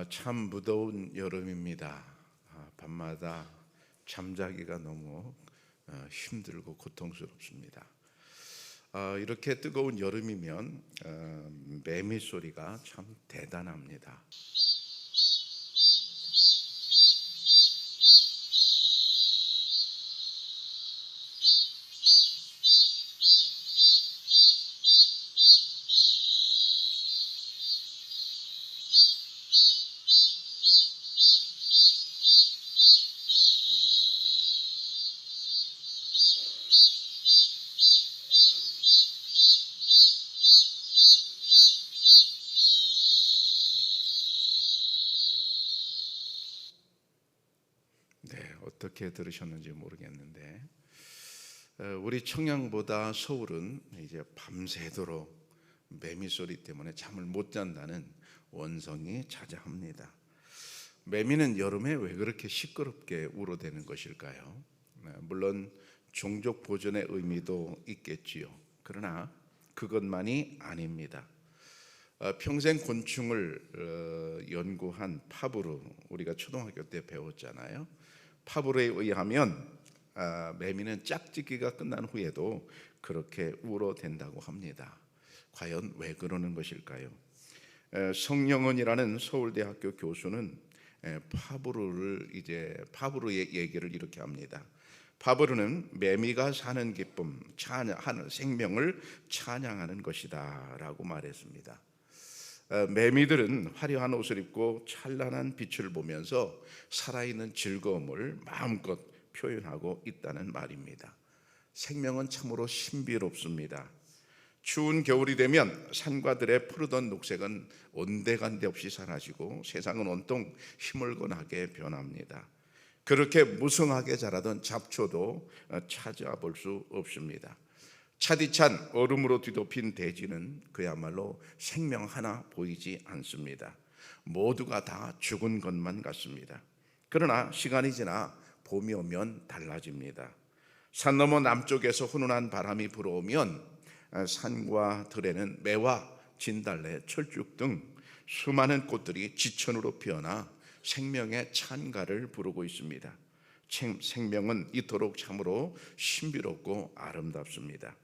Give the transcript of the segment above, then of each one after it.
참 무더운 여름입니다. 밤마다 잠자기가 너무 힘들고 고통스럽습니다. 이렇게 뜨거운 여름이면 매미 소리가 참 대단합니다. 어떻게 들으셨는지 모르겠는데 우리 청양보다 서울은 이제 밤새도록 매미 소리 때문에 잠을 못 잔다는 원성이 자자합니다. 매미는 여름에 왜 그렇게 시끄럽게 울어대는 것일까요? 물론 종족 보존의 의미도 있겠지요. 그러나 그것만이 아닙니다. 평생 곤충을 연구한 파브르, 우리가 초등학교 때 배웠잖아요. 파브르에 의하면 매미는 짝짓기가 끝난 후에도 그렇게 울어댄다고 합니다. 과연 왜 그러는 것일까요? 성영은이라는 서울대학교 교수는 파브르의 얘기를 이렇게 합니다. 파브르는 매미가 사는 기쁨, 하는 생명을 찬양하는 것이다 라고 말했습니다. 매미들은 화려한 옷을 입고 찬란한 빛을 보면서 살아있는 즐거움을 마음껏 표현하고 있다는 말입니다. 생명은 참으로 신비롭습니다. 추운 겨울이 되면 산과 들의 푸르던 녹색은 온데간데 없이 사라지고 세상은 온통 희물건하게 변합니다. 그렇게 무성하게 자라던 잡초도 찾아볼 수 없습니다. 차디찬 얼음으로 뒤덮인 대지는 그야말로 생명 하나 보이지 않습니다. 모두가 다 죽은 것만 같습니다. 그러나 시간이 지나 봄이 오면 달라집니다. 산 너머 남쪽에서 훈훈한 바람이 불어오면 산과 들에는 매와 진달래, 철쭉 등 수많은 꽃들이 지천으로 피어나 생명의 찬가를 부르고 있습니다. 생명은 이토록 참으로 신비롭고 아름답습니다.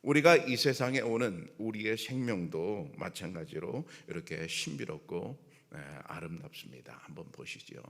우리가 이 세상에 오는 우리의 생명도 마찬가지로 이렇게 신비롭고 아름답습니다. 한번 보시죠.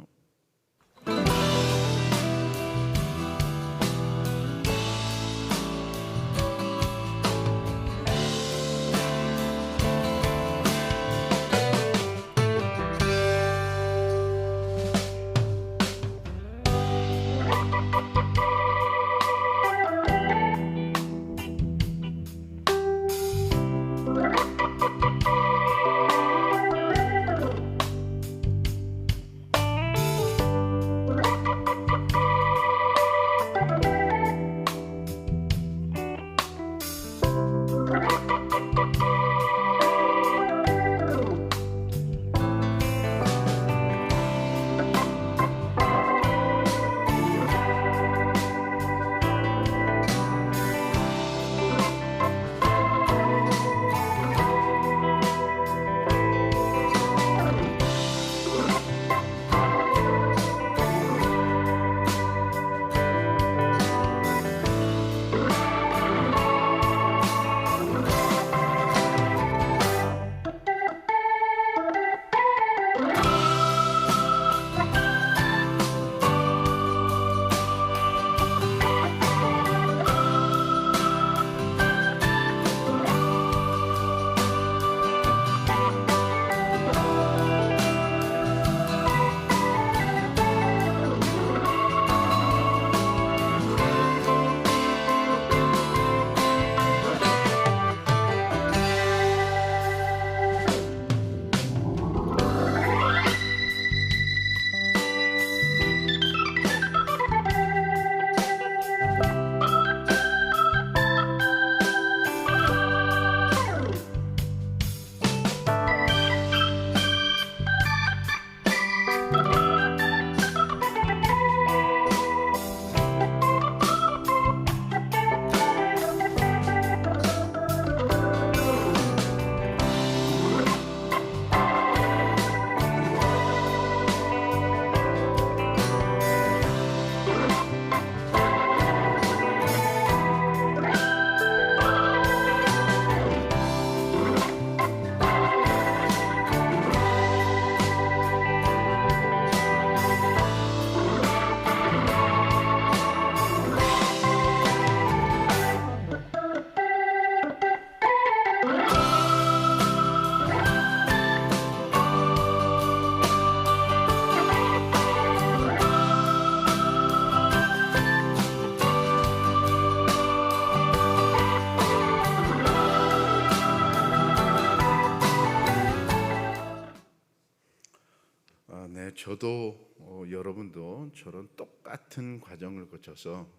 네, 저도 여러분도 저런 똑같은 과정을 거쳐서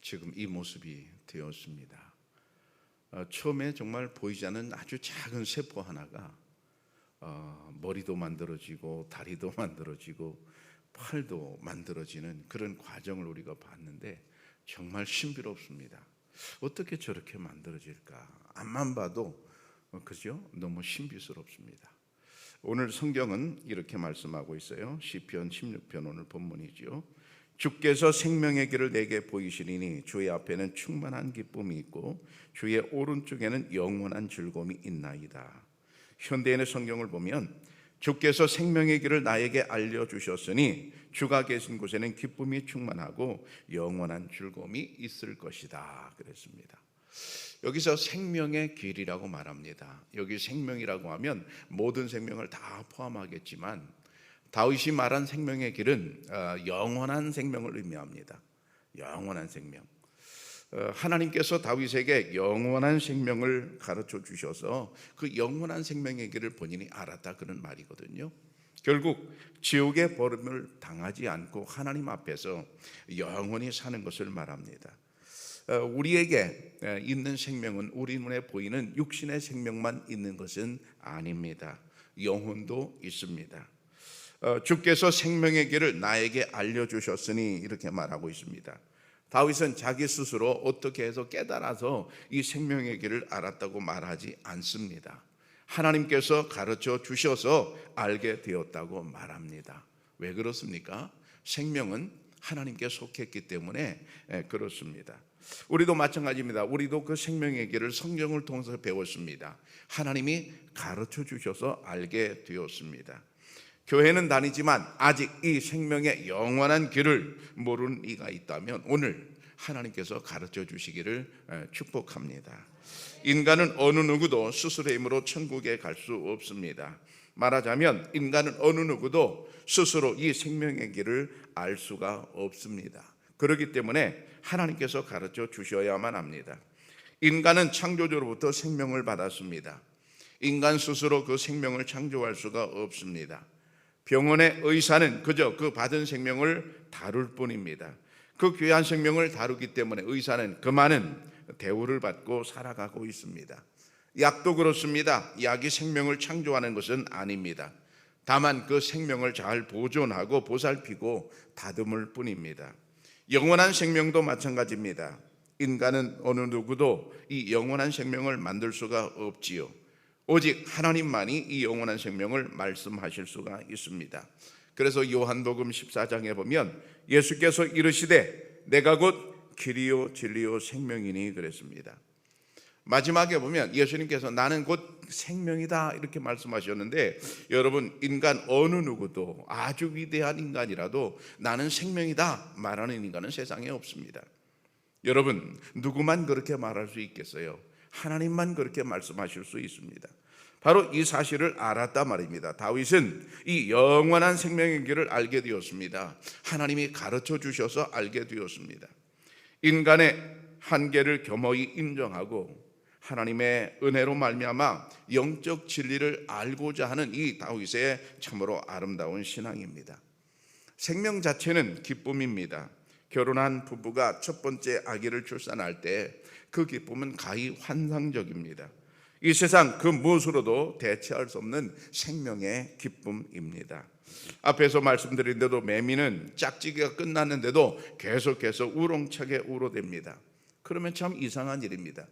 지금 이 모습이 되었습니다. 처음에 정말 보이지 않는 아주 작은 세포 하나가 머리도 만들어지고 다리도 만들어지고 팔도 만들어지는 그런 과정을 우리가 봤는데 정말 신비롭습니다. 어떻게 저렇게 만들어질까? 앞만 봐도 그죠? 너무 신비스럽습니다. 오늘 성경은 이렇게 말씀하고 있어요. 시편 16편 오늘 본문이죠. 주께서 생명의 길을 내게 보이시리니 주의 앞에는 충만한 기쁨이 있고 주의 오른쪽에는 영원한 즐거움이 있나이다. 현대인의 성경을 보면 주께서 생명의 길을 나에게 알려주셨으니 주가 계신 곳에는 기쁨이 충만하고 영원한 즐거움이 있을 것이다 그랬습니다. 여기서 생명의 길이라고 말합니다. 여기 생명이라고 하면 모든 생명을 다 포함하겠지만 다윗이 말한 생명의 길은 영원한 생명을 의미합니다. 영원한 생명. 하나님께서 다윗에게 영원한 생명을 가르쳐 주셔서 그 영원한 생명의 길을 본인이 알았다 그런 말이거든요. 결국 지옥의 벌을 당하지 않고 하나님 앞에서 영원히 사는 것을 말합니다. 우리에게 있는 생명은 우리 눈에 보이는 육신의 생명만 있는 것은 아닙니다. 영혼도 있습니다. 주께서 생명의 길을 나에게 알려주셨으니 이렇게 말하고 있습니다. 다윗은 자기 스스로 어떻게 해서 깨달아서 이 생명의 길을 알았다고 말하지 않습니다. 하나님께서 가르쳐 주셔서 알게 되었다고 말합니다. 왜 그렇습니까? 생명은 하나님께 속했기 때문에 그렇습니다. 우리도 마찬가지입니다. 우리도 그 생명의 길을 성경을 통해서 배웠습니다. 하나님이 가르쳐 주셔서 알게 되었습니다. 교회는 다니지만 아직 이 생명의 영원한 길을 모르는 이가 있다면 오늘 하나님께서 가르쳐 주시기를 축복합니다. 인간은 어느 누구도 스스로의 힘으로 천국에 갈 수 없습니다. 말하자면 인간은 어느 누구도 스스로 이 생명의 길을 알 수가 없습니다. 그렇기 때문에 하나님께서 가르쳐 주셔야만 합니다. 인간은 창조주로부터 생명을 받았습니다. 인간 스스로 그 생명을 창조할 수가 없습니다. 병원의 의사는 그저 그 받은 생명을 다룰 뿐입니다. 그 귀한 생명을 다루기 때문에 의사는 그 많은 대우를 받고 살아가고 있습니다. 약도 그렇습니다. 약이 생명을 창조하는 것은 아닙니다. 다만 그 생명을 잘 보존하고 보살피고 다듬을 뿐입니다. 영원한 생명도 마찬가지입니다. 인간은 어느 누구도 이 영원한 생명을 만들 수가 없지요. 오직 하나님만이 이 영원한 생명을 말씀하실 수가 있습니다. 그래서 요한복음 14장에 보면 예수께서 이르시되 내가 곧 길이요 진리요 생명이니 그랬습니다. 마지막에 보면 예수님께서 나는 곧 생명이다 이렇게 말씀하셨는데 여러분 인간 어느 누구도 아주 위대한 인간이라도 나는 생명이다 말하는 인간은 세상에 없습니다. 여러분 누구만 그렇게 말할 수 있겠어요? 하나님만 그렇게 말씀하실 수 있습니다. 바로 이 사실을 알았단 말입니다. 다윗은 이 영원한 생명의 길을 알게 되었습니다. 하나님이 가르쳐 주셔서 알게 되었습니다. 인간의 한계를 겸허히 인정하고 하나님의 은혜로 말미암아 영적 진리를 알고자 하는 이 다윗의 참으로 아름다운 신앙입니다. 생명 자체는 기쁨입니다. 결혼한 부부가 첫 번째 아기를 출산할 때 그 기쁨은 가히 환상적입니다. 이 세상 그 무엇으로도 대체할 수 없는 생명의 기쁨입니다. 앞에서 말씀드린 대로 매미는 짝짓기가 끝났는데도 계속해서 우렁차게 울어댑니다. 그러면 참 이상한 일입니다.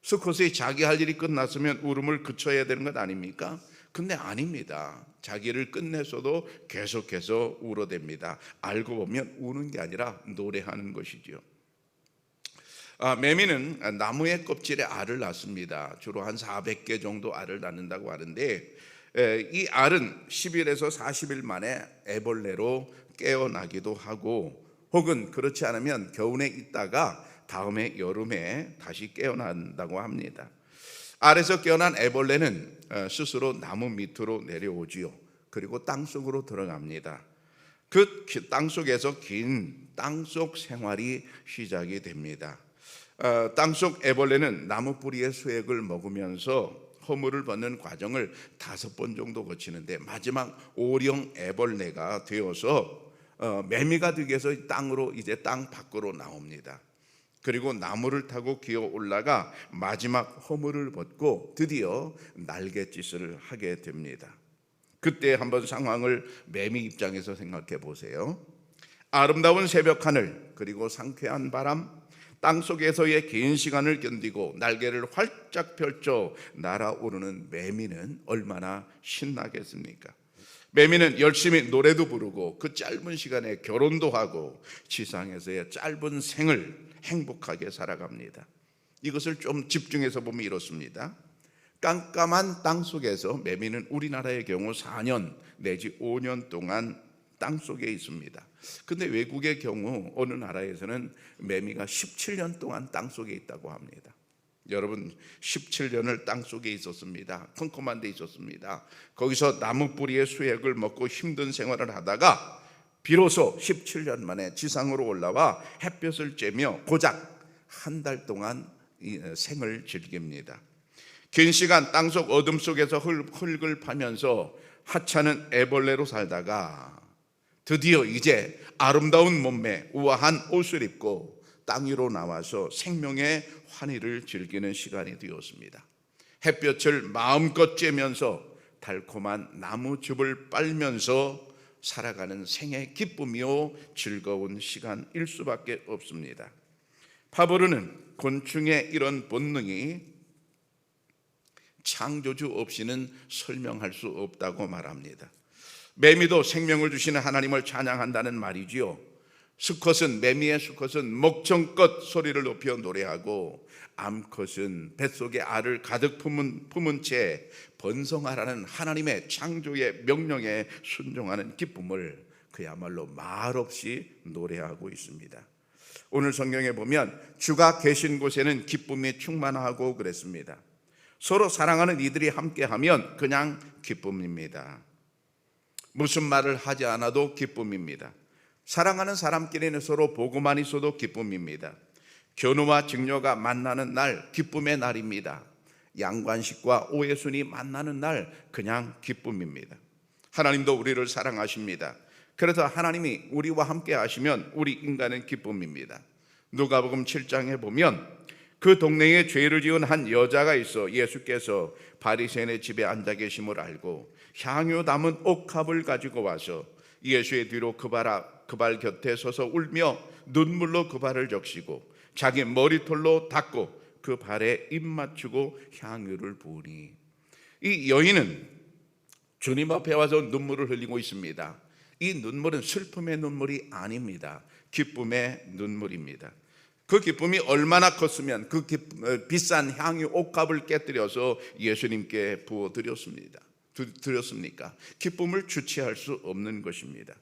수컷이 자기 할 일이 끝났으면 울음을 그쳐야 되는 것 아닙니까? 근데 아닙니다. 자기를 끝내서도 계속해서 울어댑니다. 알고 보면 우는 게 아니라 노래하는 것이죠. 매미는 나무의 껍질에 알을 낳습니다. 주로 한 400개 정도 알을 낳는다고 하는데 이 알은 10일에서 40일 만에 애벌레로 깨어나기도 하고 혹은 그렇지 않으면 겨우내 있다가 다음에 여름에 다시 깨어난다고 합니다. 알에서 깨어난 애벌레는 스스로 나무 밑으로 내려오지요. 그리고 땅속으로 들어갑니다. 그 땅속에서 긴 땅속 생활이 시작이 됩니다. 땅속 애벌레는 나무 뿌리의 수액을 먹으면서 허물을 벗는 과정을 5번 정도 거치는데 마지막 오령 애벌레가 되어서 매미가 되기 위해서 땅으로 이제 땅 밖으로 나옵니다. 그리고 나무를 타고 기어 올라가 마지막 허물을 벗고 드디어 날갯짓을 하게 됩니다. 그때 한번 상황을 매미 입장에서 생각해 보세요. 아름다운 새벽 하늘, 그리고 상쾌한 바람, 땅속에서의 긴 시간을 견디고 날개를 활짝 펼쳐 날아오르는 매미는 얼마나 신나겠습니까? 매미는 열심히 노래도 부르고 그 짧은 시간에 결혼도 하고 지상에서의 짧은 생을 행복하게 살아갑니다. 이것을 좀 집중해서 보면 이렇습니다. 깜깜한 땅 속에서 매미는 우리나라의 경우 4년 내지 5년 동안 땅 속에 있습니다. 근데 외국의 경우 어느 나라에서는 매미가 17년 동안 땅 속에 있다고 합니다. 여러분, 17년을 땅 속에 있었습니다. 컴컴한 데 있었습니다. 거기서 나무 뿌리의 수액을 먹고 힘든 생활을 하다가 비로소 17년 만에 지상으로 올라와 햇볕을 쬐며 고작 한 달 동안 생을 즐깁니다. 긴 시간 땅속 어둠 속에서 흙을 파면서 하찮은 애벌레로 살다가 드디어 이제 아름다운 몸매, 우아한 옷을 입고 땅 위로 나와서 생명의 환희를 즐기는 시간이 되었습니다. 햇볕을 마음껏 쬐면서 달콤한 나무즙을 빨면서 살아가는 생의 기쁨이요 즐거운 시간일 수밖에 없습니다. 파브르는 곤충의 이런 본능이 창조주 없이는 설명할 수 없다고 말합니다. 매미도 생명을 주시는 하나님을 찬양한다는 말이지요. 수컷은, 매미의 수컷은 목청껏 소리를 높여 노래하고 암컷은 뱃속에 알을 가득 품은 채 번성하라는 하나님의 창조의 명령에 순종하는 기쁨을 그야말로 말없이 노래하고 있습니다. 오늘 성경에 보면 주가 계신 곳에는 기쁨이 충만하고 그랬습니다. 서로 사랑하는 이들이 함께하면 그냥 기쁨입니다. 무슨 말을 하지 않아도 기쁨입니다. 사랑하는 사람끼리는 서로 보고만 있어도 기쁨입니다. 견우와 직녀가 만나는 날 기쁨의 날입니다. 양관식과 오해순이 만나는 날 그냥 기쁨입니다. 하나님도 우리를 사랑하십니다. 그래서 하나님이 우리와 함께 하시면 우리 인간은 기쁨입니다. 누가복음 7장에 보면 그 동네에 죄를 지은 한 여자가 있어 예수께서 바리새인의 집에 앉아 계심을 알고 향유 담은 옥합을 가지고 와서 예수의 뒤로 그 발 곁에 서서 울며 눈물로 그 발을 적시고 자기 머리털로 닦고 그 발에 입 맞추고 향유를 부으니, 이 여인은 주님 앞에 와서 눈물을 흘리고 있습니다. 이 눈물은 슬픔의 눈물이 아닙니다. 기쁨의 눈물입니다. 그 기쁨이 얼마나 컸으면 그 비싼 향유 옥합을 깨뜨려서 예수님께 부어드렸습니까? 기쁨을 주체할 수 없는 것입니다.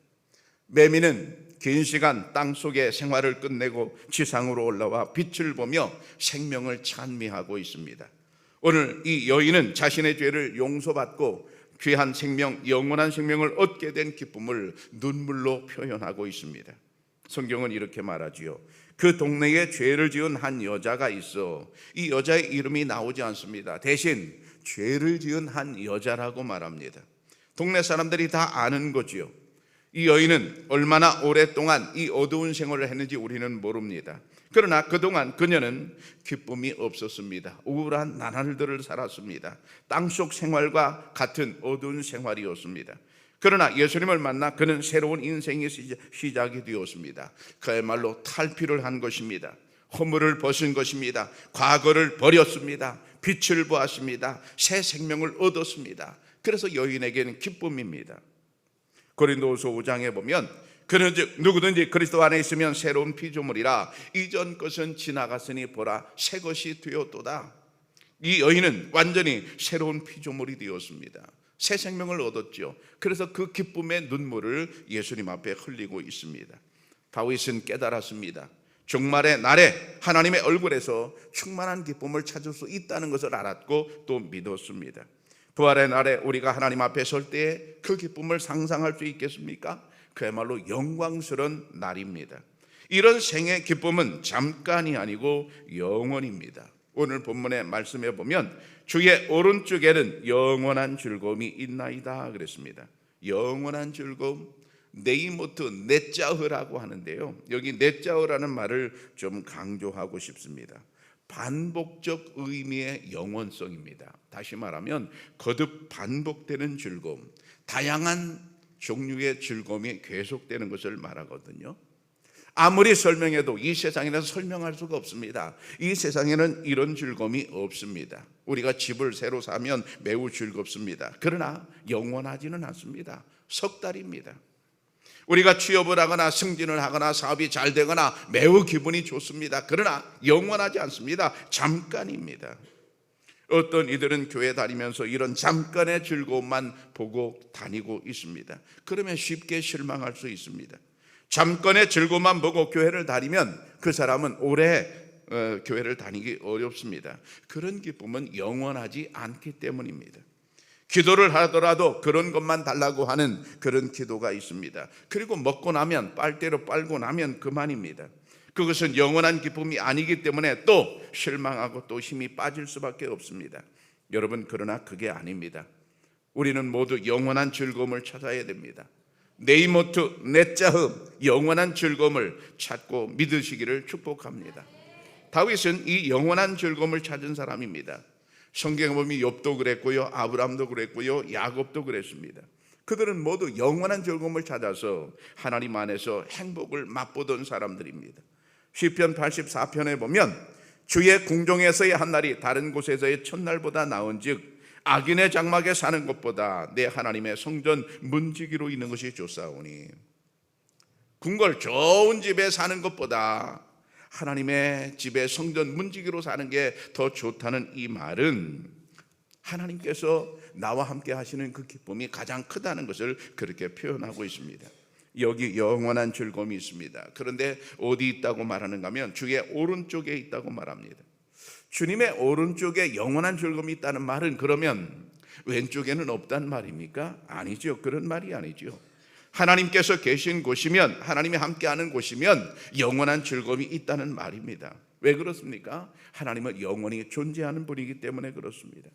매미는 긴 시간 땅속의 생활을 끝내고 지상으로 올라와 빛을 보며 생명을 찬미하고 있습니다. 오늘 이 여인은 자신의 죄를 용서받고 귀한 생명, 영원한 생명을 얻게 된 기쁨을 눈물로 표현하고 있습니다. 성경은 이렇게 말하지요. 그 동네에 죄를 지은 한 여자가 있어. 이 여자의 이름이 나오지 않습니다. 대신 죄를 지은 한 여자라고 말합니다. 동네 사람들이 다 아는 거지요. 이 여인은 얼마나 오랫동안 이 어두운 생활을 했는지 우리는 모릅니다. 그러나 그동안 그녀는 기쁨이 없었습니다. 우울한 나날들을 살았습니다. 땅속 생활과 같은 어두운 생활이었습니다. 그러나 예수님을 만나 그는 새로운 인생의 시작이 되었습니다. 그야말로 탈피를 한 것입니다. 허물을 벗은 것입니다. 과거를 버렸습니다. 빛을 보았습니다. 새 생명을 얻었습니다. 그래서 여인에게는 기쁨입니다. 고린도후서 5장에 보면 그는 누구든지 그리스도 안에 있으면 새로운 피조물이라 이전 것은 지나갔으니 보라 새 것이 되었도다. 이 여인은 완전히 새로운 피조물이 되었습니다. 새 생명을 얻었죠. 그래서 그 기쁨의 눈물을 예수님 앞에 흘리고 있습니다. 다윗은 깨달았습니다. 종말의 날에 하나님의 얼굴에서 충만한 기쁨을 찾을 수 있다는 것을 알았고 또 믿었습니다. 부활의 날에 우리가 하나님 앞에 설 때에 그 기쁨을 상상할 수 있겠습니까? 그야말로 영광스러운 날입니다. 이런 생의 기쁨은 잠깐이 아니고 영원입니다. 오늘 본문의 말씀에 보면 주의 오른쪽에는 영원한 즐거움이 있나이다 그랬습니다. 영원한 즐거움, 네이모트 넷자흐라고 하는데요, 여기 넷자흐라는 말을 좀 강조하고 싶습니다. 반복적 의미의 영원성입니다. 다시 말하면 거듭 반복되는 즐거움, 다양한 종류의 즐거움이 계속되는 것을 말하거든요. 아무리 설명해도 이 세상에는 설명할 수가 없습니다. 이 세상에는 이런 즐거움이 없습니다. 우리가 집을 새로 사면 매우 즐겁습니다. 그러나 영원하지는 않습니다. 석 달입니다. 우리가 취업을 하거나 승진을 하거나 사업이 잘 되거나 매우 기분이 좋습니다. 그러나 영원하지 않습니다. 잠깐입니다. 어떤 이들은 교회 다니면서 이런 잠깐의 즐거움만 보고 다니고 있습니다. 그러면 쉽게 실망할 수 있습니다. 잠깐의 즐거움만 보고 교회를 다니면 그 사람은 오래 교회를 다니기 어렵습니다. 그런 기쁨은 영원하지 않기 때문입니다. 기도를 하더라도 그런 것만 달라고 하는 그런 기도가 있습니다. 그리고 먹고 나면 빨대로 빨고 나면 그만입니다. 그것은 영원한 기쁨이 아니기 때문에 또 실망하고 또 힘이 빠질 수밖에 없습니다. 여러분, 그러나 그게 아닙니다. 우리는 모두 영원한 즐거움을 찾아야 됩니다. 네이모트 넷자흐, 영원한 즐거움을 찾고 믿으시기를 축복합니다. 다윗은 이 영원한 즐거움을 찾은 사람입니다. 성경에 보면 욥도 그랬고요, 아브라함도 그랬고요, 야곱도 그랬습니다. 그들은 모두 영원한 즐거움을 찾아서 하나님 안에서 행복을 맛보던 사람들입니다. 시편 84편에 보면 주의 궁정에서의 한 날이 다른 곳에서의 첫날보다 나은즉 악인의 장막에 사는 것보다 내 하나님의 성전 문지기로 있는 것이 좋사오니, 궁궐 좋은 집에 사는 것보다 하나님의 집에 성전 문지기로 사는 게 더 좋다는 이 말은 하나님께서 나와 함께 하시는 그 기쁨이 가장 크다는 것을 그렇게 표현하고 있습니다. 여기 영원한 즐거움이 있습니다. 그런데 어디 있다고 말하는가 하면 주의 오른쪽에 있다고 말합니다. 주님의 오른쪽에 영원한 즐거움이 있다는 말은 그러면 왼쪽에는 없단 말입니까? 아니죠. 그런 말이 아니죠. 하나님께서 계신 곳이면, 하나님이 함께하는 곳이면 영원한 즐거움이 있다는 말입니다. 왜 그렇습니까? 하나님은 영원히 존재하는 분이기 때문에 그렇습니다.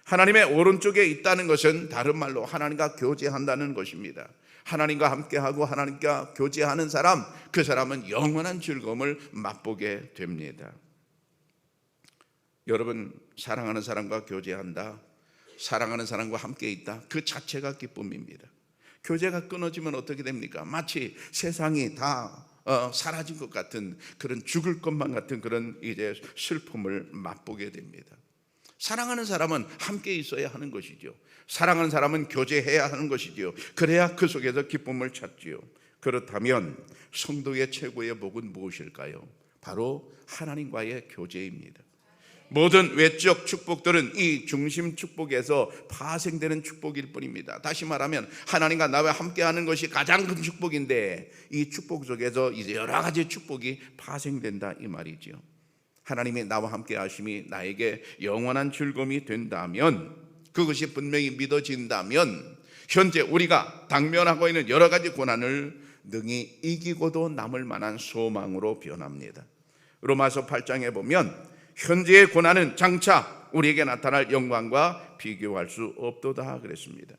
하나님의 오른쪽에 있다는 것은 다른 말로 하나님과 교제한다는 것입니다. 하나님과 함께하고 하나님과 교제하는 사람, 그 사람은 영원한 즐거움을 맛보게 됩니다. 여러분, 사랑하는 사람과 교제한다, 사랑하는 사람과 함께 있다, 그 자체가 기쁨입니다. 교제가 끊어지면 어떻게 됩니까? 마치 세상이 다 사라진 것 같은, 그런 죽을 것만 같은 그런 이제 슬픔을 맛보게 됩니다. 사랑하는 사람은 함께 있어야 하는 것이죠. 사랑하는 사람은 교제해야 하는 것이죠. 그래야 그 속에서 기쁨을 찾지요. 그렇다면 성도의 최고의 복은 무엇일까요? 바로 하나님과의 교제입니다. 모든 외적 축복들은 이 중심 축복에서 파생되는 축복일 뿐입니다. 다시 말하면 하나님과 나와 함께하는 것이 가장 큰 축복인데, 이 축복 속에서 이제 여러 가지 축복이 파생된다 이 말이죠. 하나님이 나와 함께 하심이 나에게 영원한 즐거움이 된다면, 그것이 분명히 믿어진다면 현재 우리가 당면하고 있는 여러 가지 고난을 능히 이기고도 남을 만한 소망으로 변합니다. 로마서 8장에 보면 현재의 고난은 장차 우리에게 나타날 영광과 비교할 수 없도다 그랬습니다.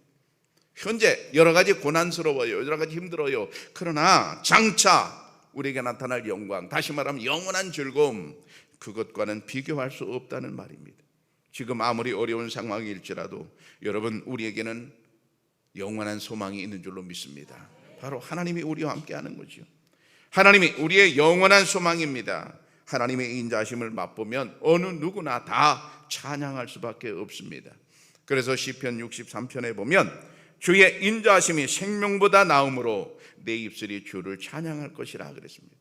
현재 여러 가지 고난스러워요, 여러 가지 힘들어요. 그러나 장차 우리에게 나타날 영광, 다시 말하면 영원한 즐거움, 그것과는 비교할 수 없다는 말입니다. 지금 아무리 어려운 상황일지라도 여러분, 우리에게는 영원한 소망이 있는 줄로 믿습니다. 바로 하나님이 우리와 함께하는 거죠. 하나님이 우리의 영원한 소망입니다. 하나님의 인자하심을 맛보면 어느 누구나 다 찬양할 수밖에 없습니다. 그래서 시편 63편에 보면 주의 인자하심이 생명보다 나음으로 내 입술이 주를 찬양할 것이라 그랬습니다.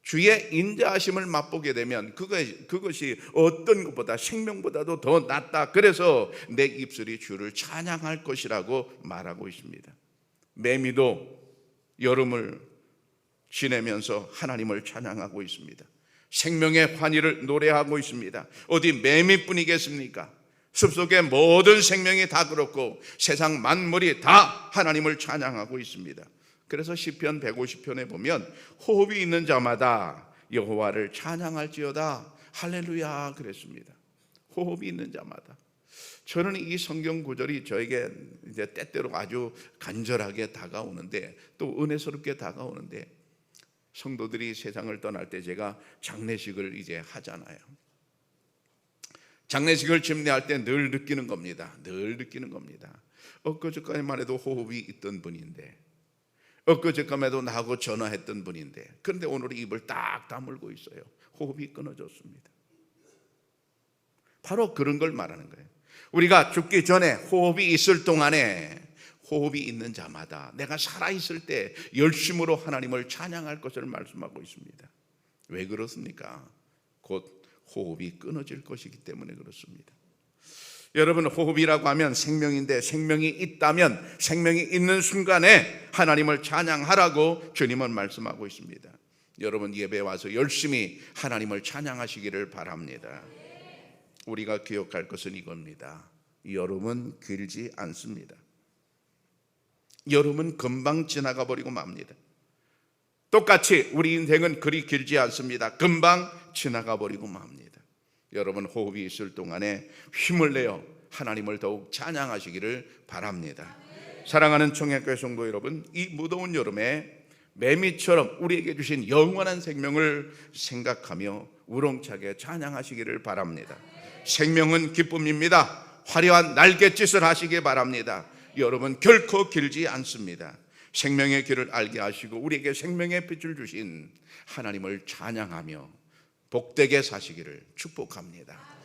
주의 인자하심을 맛보게 되면 그것이 어떤 것보다 생명보다도 더 낫다. 그래서 내 입술이 주를 찬양할 것이라고 말하고 있습니다. 매미도 여름을 지내면서 하나님을 찬양하고 있습니다. 생명의 환희를 노래하고 있습니다. 어디 매미뿐이겠습니까? 숲속의 모든 생명이 다 그렇고 세상 만물이 다 하나님을 찬양하고 있습니다. 그래서 시편 150편에 보면 호흡이 있는 자마다 여호와를 찬양할지어다. 할렐루야 그랬습니다. 호흡이 있는 자마다. 저는 이 성경 구절이 저에게 이제 때때로 아주 간절하게 다가오는데, 또 은혜스럽게 다가오는데, 성도들이 세상을 떠날 때 제가 장례식을 이제 하잖아요. 장례식을 집례할 때 늘 느끼는 겁니다. 늘 느끼는 겁니다. 엊그저께만 해도 호흡이 있던 분인데, 엊그저께만 해도 나하고 전화했던 분인데, 그런데 오늘 입을 딱 다물고 있어요. 호흡이 끊어졌습니다. 바로 그런 걸 말하는 거예요. 우리가 죽기 전에 호흡이 있을 동안에, 호흡이 있는 자마다 내가 살아있을 때 열심으로 하나님을 찬양할 것을 말씀하고 있습니다. 왜 그렇습니까? 곧 호흡이 끊어질 것이기 때문에 그렇습니다. 여러분, 호흡이라고 하면 생명인데, 생명이 있다면 생명이 있는 순간에 하나님을 찬양하라고 주님은 말씀하고 있습니다. 여러분, 예배에 와서 열심히 하나님을 찬양하시기를 바랍니다. 우리가 기억할 것은 이겁니다. 여름은 길지 않습니다. 여름은 금방 지나가 버리고 맙니다. 똑같이 우리 인생은 그리 길지 않습니다. 금방 지나가 버리고 맙니다. 여러분, 호흡이 있을 동안에 힘을 내어 하나님을 더욱 찬양하시기를 바랍니다. 사랑하는 청약교회 성도 여러분, 이 무더운 여름에 매미처럼 우리에게 주신 영원한 생명을 생각하며 우렁차게 찬양하시기를 바랍니다. 생명은 기쁨입니다. 화려한 날갯짓을 하시기 바랍니다. 여러분, 결코 길지 않습니다. 생명의 길을 알게 하시고 우리에게 생명의 빛을 주신 하나님을 찬양하며 복되게 사시기를 축복합니다.